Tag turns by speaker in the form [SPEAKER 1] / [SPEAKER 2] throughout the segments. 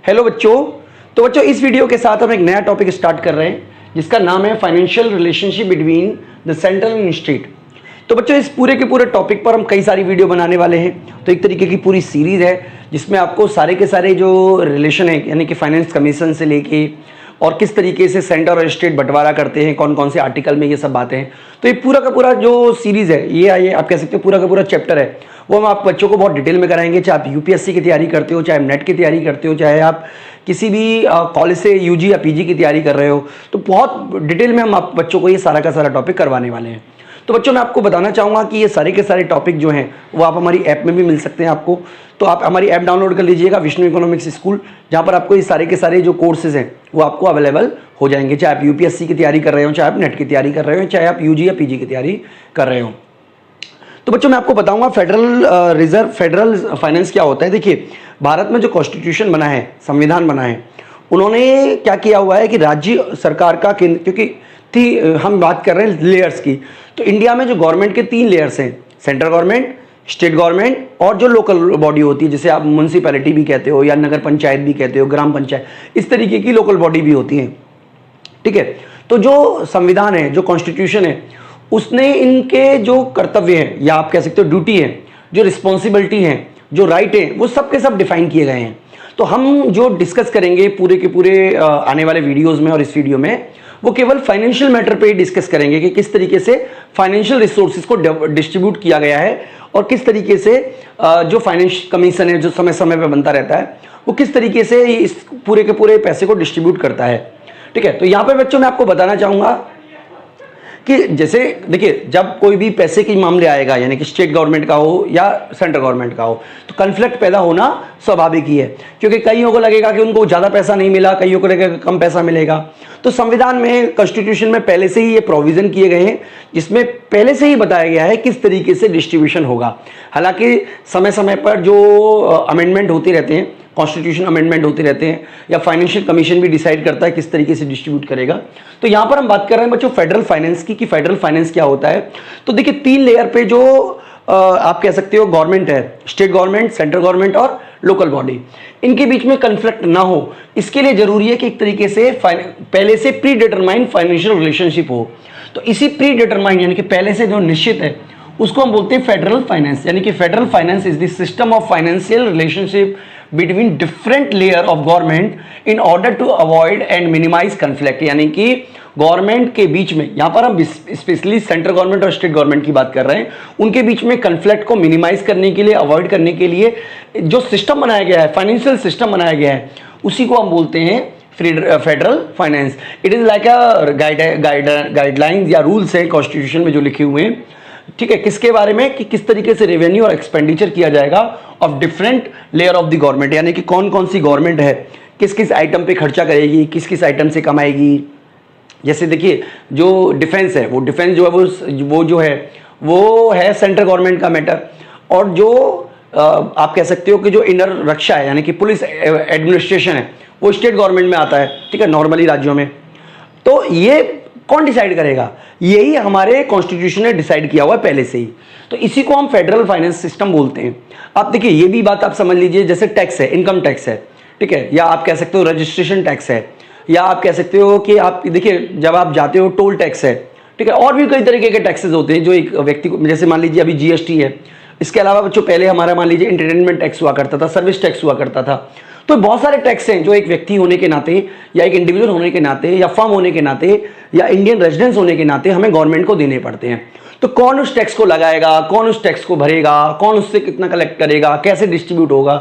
[SPEAKER 1] Hello बच्चों। तो बच्चों इस वीडियो के साथ हम एक नया टॉपिक स्टार्ट कर रहे हैं जिसका नाम है financial relationship between the central and state. तो बच्चों इस पूरे के पूरे टॉपिक पर हम कई सारी वीडियो बनाने वाले हैं। तो एक तरीके की पूरी सीरीज है जिसमें आपको सारे के सारे जो रिलेशन है यानी कि फाइनेंस कमीशन से लेके और किस तरीके से सेंटर और स्टेट बंटवारा करते हैं, कौन कौन से आर्टिकल में ये सब बातें हैं। तो ये पूरा का पूरा जो सीरीज़ है ये आप कह सकते हो पूरा का पूरा चैप्टर है वो हम आप बच्चों को बहुत डिटेल में कराएंगे। चाहे आप यूपीएससी की तैयारी करते हो, चाहे आप नेट की तैयारी करते हो, चाहे आप किसी भी कॉलेज से यूजी या पीजी की तैयारी कर रहे हो, तो बहुत डिटेल में हम आप बच्चों को ये सारा का सारा टॉपिक करवाने वाले हैं। तो बच्चों मैं आपको बताना चाहूँगा कि ये सारे के सारे टॉपिक जो हैं वो आप हमारी ऐप में भी मिल सकते हैं आपको। तो आप हमारी ऐप डाउनलोड कर लीजिएगा, विष्णु इकोनॉमिक्स स्कूल, जहाँ पर आपको ये सारे के सारे जो कोर्सेज हैं वो आपको अवेलेबल हो जाएंगे। चाहे आप यूपीएससी की तैयारी कर रहे हो, चाहे आप नेट की तैयारी कर रहे हो, चाहे आप यूजी या पीजी की तैयारी कर रहे हो। तो बच्चों मैं आपको बताऊंगा फेडरल फाइनेंस क्या होता है। देखिए भारत में जो कॉन्स्टिट्यूशन बना है, संविधान बना है, उन्होंने क्या किया हुआ है कि राज्य सरकार का केंद्र, क्योंकि हम बात कर रहे हैं लेयर्स की, तो इंडिया में जो गवर्नमेंट के 3 लेयर्स हैं, सेंट्रल गवर्नमेंट, स्टेट गवर्नमेंट और जो लोकल बॉडी होती है जिसे आप म्यूनसिपैलिटी भी कहते हो या नगर पंचायत भी कहते हो, ग्राम पंचायत, इस तरीके की लोकल बॉडी भी होती हैं। ठीक है। तो जो संविधान है, जो कॉन्स्टिट्यूशन है, उसने इनके जो कर्तव्य हैं या आप कह सकते हो ड्यूटी है, जो रिस्पॉन्सिबिलिटी है, जो राइट है, वो सब के सब डिफाइन किए गए हैं। तो हम जो डिस्कस करेंगे पूरे के पूरे आने वाले वीडियोस में और इस वीडियो में, वो केवल फाइनेंशियल मैटर पे ही डिस्कस करेंगे कि किस तरीके से फाइनेंशियल रिसोर्सेज को डिस्ट्रीब्यूट किया गया है और किस तरीके से जो फाइनेंस कमीशन है जो समय समय पे बनता रहता है वो किस तरीके से इस पूरे के पूरे पैसे को डिस्ट्रीब्यूट करता है। ठीक है। तो यहाँ पे बच्चों मैं आपको बताना चाहूँगा कि जैसे देखिए जब कोई भी पैसे की मामले आएगा, यानी कि स्टेट गवर्नमेंट का हो या सेंट्रल गवर्नमेंट का हो, तो कन्फ्लिक्ट पैदा होना स्वाभाविक ही है, क्योंकि कईयों को लगेगा कि उनको ज़्यादा पैसा नहीं मिला, कईयों को लगेगा कम पैसा मिलेगा। तो संविधान में, कॉन्स्टिट्यूशन में पहले से ही ये प्रोविज़न किए गए हैं जिसमें पहले से ही बताया गया है किस तरीके से डिस्ट्रीब्यूशन होगा। हालांकि समय समय पर जो अमेंडमेंट होते रहते हैं, कॉन्स्टिट्यूशन अमेंडमेंट होते रहते हैं, या फाइनेंशियल कमीशन भी डिसाइड करता है किस तरीके से डिस्ट्रीब्यूट करेगा। तो यहाँ पर हम बात कर रहे हैं बच्चों फेडरल फाइनेंस की, कि फेडरल फाइनेंस क्या होता है। तो देखिए 3 लेयर पे जो आप कह सकते हो गवर्नमेंट है, स्टेट गवर्नमेंट, सेंट्रल गवर्नमेंट और लोकल बॉडी, इनके बीच में कन्फ्लिक्ट ना हो, इसके लिए जरूरी है कि एक तरीके से पहले से प्री डिटरमाइंड फाइनेंशियल रिलेशनशिप हो। तो इसी प्री डिटरमाइंड यानी कि पहले से जो निश्चित है उसको हम बोलते हैं फेडरल फाइनेंस। यानी कि federal finance is the system of financial relationship between different layer of government in order to avoid and minimize conflict. यानी कि गवर्नमेंट के बीच में, यहाँ पर हम स्पेशली सेंट्रल गवर्नमेंट और स्टेट गवर्नमेंट की बात कर रहे हैं, उनके बीच में कन्फ्लिक्ट को मिनिमाइज करने के लिए, अवॉइड करने के लिए जो सिस्टम बनाया गया है, फाइनेंशियल सिस्टम बनाया गया है, उसी को हम बोलते हैं federal finance. It is like a guidelines या रूल्स है कॉन्स्टिट्यूशन में जो लिखे हुए हैं। ठीक है। किसके बारे में, कि किस तरीके से रेवेन्यू और एक्सपेंडिचर किया जाएगा of different layer of the government, यानी कि कौन कौन सी गवर्नमेंट है, किस किस आइटम पे खर्चा करेगी, किस किस आइटम से कमाएगी। जैसे देखिए जो डिफेंस है, वो डिफेंस जो है वो जो है वो है सेंट्रल गवर्नमेंट का मैटर, और जो आप कह सकते हो कि जो इनर रक्षा है यानी कि पुलिस एडमिनिस्ट्रेशन है वो स्टेट गवर्नमेंट में आता है। ठीक है, नॉर्मली राज्यों में। तो ये कौन डिसाइड करेगा, यही हमारे कॉन्स्टिट्यूशन ने डिसाइड किया हुआ है पहले से ही। तो इसी को हम फेडरल फाइनेंस सिस्टम बोलते हैं। आप देखिए ये भी बात आप समझ लीजिए, जैसे टैक्स है, इनकम टैक्स है, ठीक है, या आप कह सकते हो रजिस्ट्रेशन टैक्स है, या आप कह सकते हो कि आप देखिए जब आप जाते हो टोल टैक्स है, ठीक है, और भी कई तरीके के टैक्सेस होते हैं जो एक व्यक्ति को, जैसे मान लीजिए अभी जीएसटी है। इसके अलावा बच्चों पहले हमारा मान लीजिए एंटरटेनमेंट टैक्स हुआ करता था, सर्विस टैक्स हुआ करता था। तो बहुत सारे टैक्स हैं जो एक व्यक्ति होने के नाते, या एक इंडिविजुअल होने के नाते, या फर्म होने के नाते, या इंडियन रेजिडेंस होने के नाते हमें गवर्नमेंट को देने पड़ते हैं। तो कौन उस टैक्स को लगाएगा, कौन उस टैक्स को भरेगा, कौन उससे कितना कलेक्ट करेगा, कैसे डिस्ट्रीब्यूट होगा,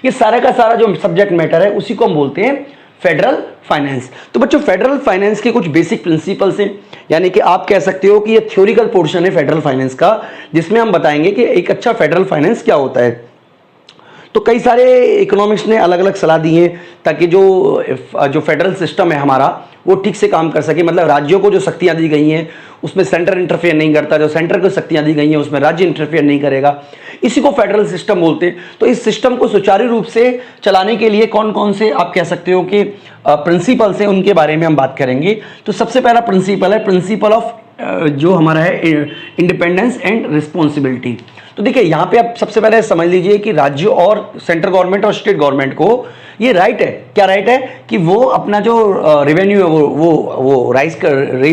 [SPEAKER 1] ये सारा का सारा जो सब्जेक्ट मैटर है उसी को हम बोलते हैं फेडरल फाइनेंस। तो बच्चों फेडरल फाइनेंस के कुछ बेसिक प्रिंसिपल्स हैं, यानी कि आप कह सकते हो कि ये थ्योरिकल पोर्शन है फेडरल फाइनेंस का, जिसमें हम बताएंगे कि एक अच्छा फेडरल फाइनेंस क्या होता है। तो कई सारे इकोनॉमिक्स ने अलग अलग सलाह दी है ताकि जो फेडरल सिस्टम है हमारा वो ठीक से काम कर सके। मतलब राज्यों को जो शक्तियां दी गई हैं उसमें सेंटर इंटरफेयर नहीं करता, जो सेंटर को शक्तियां दी गई हैं उसमें राज्य इंटरफेयर नहीं करेगा। इसी को फेडरल सिस्टम बोलते हैं। तो इस सिस्टम को सुचारू रूप से चलाने के लिए कौन कौन से आप कह सकते हो कि प्रिंसिपल्स हैं, उनके बारे में हम बात करेंगे। तो सबसे पहला प्रिंसिपल है प्रिंसिपल ऑफ जो हमारा है इंडिपेंडेंस एंड रिस्पॉन्सिबिलिटी। तो देखिए यहाँ पे आप सबसे पहले समझ लीजिए कि राज्य और सेंट्रल गवर्नमेंट और स्टेट गवर्नमेंट को ये राइट है, क्या राइट है कि वो अपना जो रेवेन्यू है वो रेज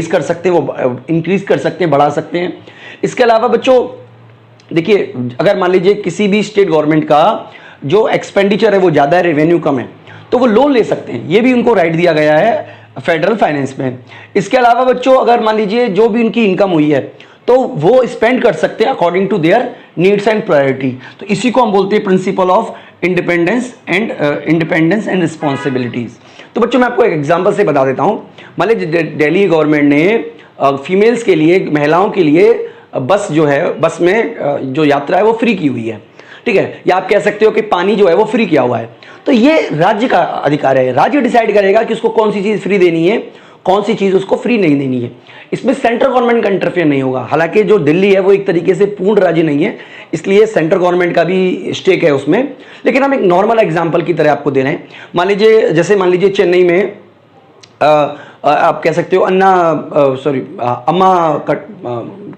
[SPEAKER 1] कर सकते हैं, वो इंक्रीज कर सकते हैं, बढ़ा सकते हैं। इसके अलावा बच्चों देखिए, अगर मान लीजिए किसी भी स्टेट गवर्नमेंट का जो एक्सपेंडिचर है वो ज़्यादा है, रेवेन्यू कम है, तो वो लोन ले सकते हैं, ये भी उनको राइट दिया गया है फेडरल फाइनेंस में। इसके अलावा बच्चों अगर मान लीजिए जो भी उनकी इनकम हुई है तो वो स्पेंड कर सकते हैं according to their needs and priority. तो इसी को हम बोलते हैं principle of independence and responsibilities. तो बच्चों मैं आपको एक एग्जांपल से बता देता हूँ। मान लीजिए दिल्ली गवर्नमेंट ने फीमेल्स के लिए, महिलाओं के लिए बस जो है, बस में जो यात्रा है वो फ्री की हुई है, ठीक है, या आप कह सकते हो कि पानी जो है वो फ्री किया हुआ है। तो ये राज्य का अधिकार है, राज्य डिसाइड करेगा कि उसको कौन सी चीज़ फ्री देनी है, कौन सी चीज़ उसको फ्री नहीं देनी है। इसमें सेंट्रल गवर्नमेंट का इंटरफेयर नहीं होगा। हालांकि जो दिल्ली है वो एक तरीके से पूर्ण राज्य नहीं है, इसलिए सेंट्रल गवर्नमेंट का भी स्टेक है उसमें। लेकिन हम एक नॉर्मल एग्जांपल की तरह आपको दे रहे हैं। मान लीजिए चेन्नई में आप कह सकते हो अम्मा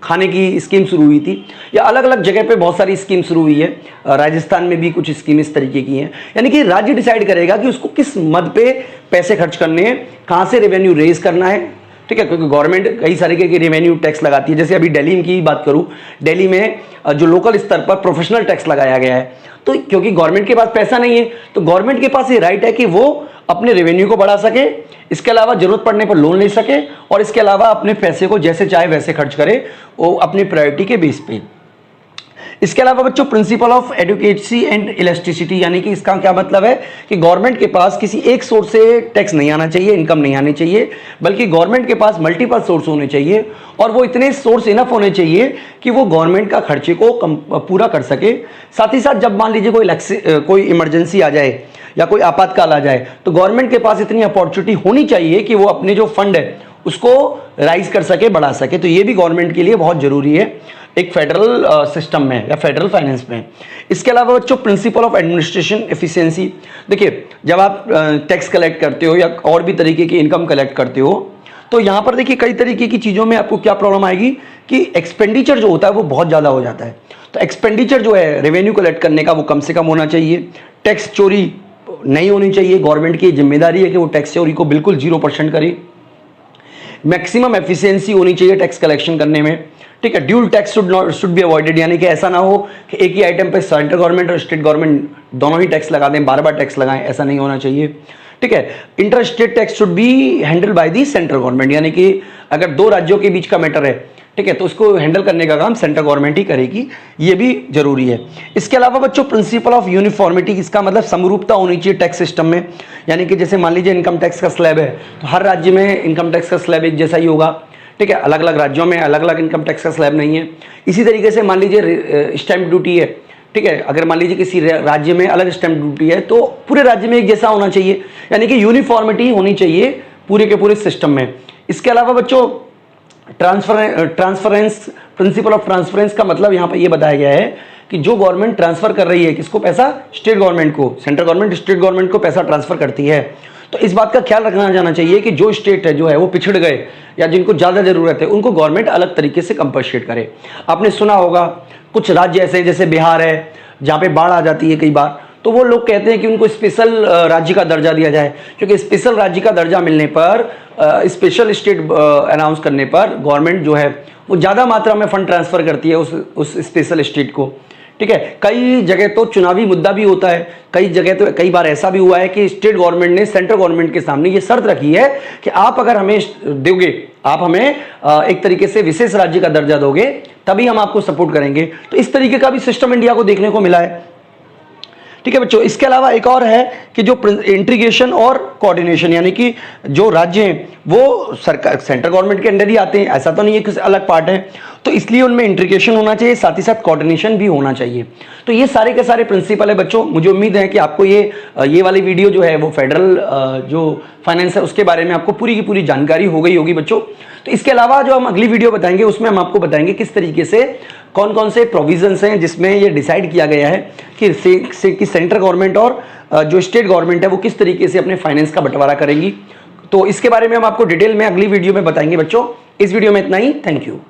[SPEAKER 1] खाने की स्कीम शुरू हुई थी, या अलग अलग जगह पे बहुत सारी स्कीम शुरू हुई है। राजस्थान में भी कुछ स्कीम इस तरीके की हैं। यानी कि राज्य डिसाइड करेगा कि उसको किस मद पे पैसे खर्च करने हैं, कहाँ से रेवेन्यू रेज करना है, ठीक है, क्योंकि गवर्नमेंट कई सारे के रेवेन्यू टैक्स लगाती है। जैसे अभी दिल्ली की बात करूँ, दिल्ली में जो लोकल स्तर पर प्रोफेशनल टैक्स लगाया गया है, तो क्योंकि गवर्नमेंट के पास पैसा नहीं है तो गवर्नमेंट के पास ये राइट है कि वो अपने रेवेन्यू को बढ़ा सके, इसके अलावा जरूरत पड़ने पर लोन ले सके, और इसके अलावा अपने पैसे को जैसे चाहे वैसे खर्च करे, वो अपनी प्रायोरिटी के बेस पे। इसके अलावा बच्चों principle of adequacy and elasticity, यानी कि इसका क्या मतलब है कि गवर्नमेंट के पास किसी एक सोर्स से टैक्स नहीं आना चाहिए, इनकम नहीं आनी चाहिए, बल्कि गवर्नमेंट के पास मल्टीपल सोर्स होने चाहिए, और वो इतने सोर्स इनफ होने चाहिए कि वो गवर्नमेंट का खर्चे को पूरा कर सके। साथ ही साथ जब मान लीजिए कोई इमरजेंसी आ जाए या कोई आपातकाल आ जाए, तो गवर्नमेंट के पास इतनी अपॉर्चुनिटी होनी चाहिए कि वो अपने जो फंड है उसको राइज कर सके, बढ़ा सके। तो ये भी गवर्नमेंट के लिए बहुत जरूरी है एक फेडरल सिस्टम में या फेडरल फाइनेंस में। इसके अलावा बच्चों प्रिंसिपल ऑफ एडमिनिस्ट्रेशन एफिशिएंसी, देखिए जब आप टैक्स कलेक्ट करते हो या और भी तरीके की इनकम कलेक्ट करते हो, तो यहाँ पर देखिए कई तरीके की चीज़ों में आपको क्या प्रॉब्लम आएगी कि एक्सपेंडिचर जो होता है वो बहुत ज़्यादा हो जाता है। तो एक्सपेंडिचर जो है रेवेन्यू कलेक्ट करने का वो कम से कम होना चाहिए, टैक्स चोरी नहीं होनी चाहिए, गवर्नमेंट की जिम्मेदारी है कि वो टैक्स चोरी को बिल्कुल 0% करे, मैक्सिमम एफिशिएंसी होनी चाहिए टैक्स कलेक्शन करने में, ठीक है, dual tax should be avoided, यानी कि ऐसा ना हो कि एक ही आइटम पे सेंट्रल गवर्नमेंट और स्टेट गवर्नमेंट दोनों ही टैक्स लगा दें, बार बार टैक्स लगाएं, ऐसा नहीं होना चाहिए, ठीक है। Inter state tax should be handle by the central government, यानी कि अगर दो राज्यों के बीच का मैटर है, ठीक है, तो उसको हैंडल करने का काम सेंट्रल गवर्नमेंट ही करेगी, ये भी जरूरी है। इसके अलावा बच्चों प्रिंसिपल ऑफ यूनिफॉर्मिटी, इसका मतलब समरूपता होनी चाहिए टैक्स सिस्टम में, यानी कि जैसे मान लीजिए इनकम टैक्स का स्लैब है तो हर राज्य में इनकम टैक्स का स्लैब एक जैसा ही होगा, ठीक है, अलग अलग राज्यों में अलग अलग इनकम टैक्स का स्लैब नहीं है। इसी तरीके से मान लीजिए स्टैंप ड्यूटी है, ठीक है, अगर मान लीजिए किसी राज्य में अलग स्टैंप ड्यूटी है तो पूरे राज्य में एक जैसा होना चाहिए, यानी कि यूनिफॉर्मिटी होनी चाहिए पूरे के पूरे सिस्टम में। इसके अलावा बच्चों ट्रांसफरेंस, प्रिंसिपल ऑफ ट्रांसफरेंस का मतलब यहाँ पर ये बताया गया है कि जो गवर्नमेंट ट्रांसफर कर रही है किसको पैसा, स्टेट गवर्नमेंट को, सेंट्रल गवर्नमेंट स्टेट गवर्नमेंट को पैसा ट्रांसफर करती है, तो इस बात का ख्याल रखना जाना चाहिए कि जो स्टेट है जो है वो पिछड़ गए या जिनको ज़्यादा ज़रूरत है उनको गवर्नमेंट अलग तरीके से कंपनसेट करे। आपने सुना होगा कुछ राज्य ऐसे हैं जैसे बिहार है जहाँ पे बाढ़ आ जाती है कई बार, तो वो लोग कहते हैं कि उनको स्पेशल राज्य का दर्जा दिया जाए, क्योंकि स्पेशल राज्य का दर्जा मिलने पर, स्पेशल स्टेट अनाउंस करने पर गवर्नमेंट जो है वो ज़्यादा मात्रा में फंड ट्रांसफ़र करती है उस स्पेशल स्टेट को, ठीक है। कई जगह तो चुनावी मुद्दा भी होता है, कई जगह तो कई बार ऐसा भी हुआ है कि स्टेट गवर्नमेंट ने सेंट्रल गवर्नमेंट के सामने ये शर्त रखी है कि आप अगर हमें दोगे, आप हमें एक तरीके से विशेष राज्य का दर्जा दोगे तभी हम आपको सपोर्ट करेंगे। तो इस तरीके का भी सिस्टम इंडिया को देखने को मिला है, ठीक है बच्चों। इसके अलावा एक और है कि जो इंटीग्रेशन और कोऑर्डिनेशन, यानी कि जो राज्य हैं वो सरकार सेंट्रल गवर्नमेंट के अंडर ही आते हैं, ऐसा तो नहीं है कि अलग पार्ट है, तो इसलिए उनमें इंटीग्रेशन होना चाहिए, साथ ही साथ कोऑर्डिनेशन भी होना चाहिए। तो ये सारे के सारे प्रिंसिपल है बच्चों। मुझे उम्मीद है कि आपको ये वाली वीडियो जो है वो फेडरल जो फाइनेंस है उसके बारे में आपको पूरी की पूरी जानकारी हो गई होगी बच्चों। तो इसके अलावा जो हम अगली वीडियो बताएंगे उसमें हम आपको बताएंगे किस तरीके से कौन कौन से प्रोविजंस हैं जिसमें ये डिसाइड किया गया है कि सेंट्रल गवर्नमेंट और जो स्टेट गवर्नमेंट है वो किस तरीके से अपने फाइनेंस का बंटवारा करेंगी। तो इसके बारे में हम आपको डिटेल में अगली वीडियो में बताएंगे बच्चों। इस वीडियो में इतना ही, थैंक यू।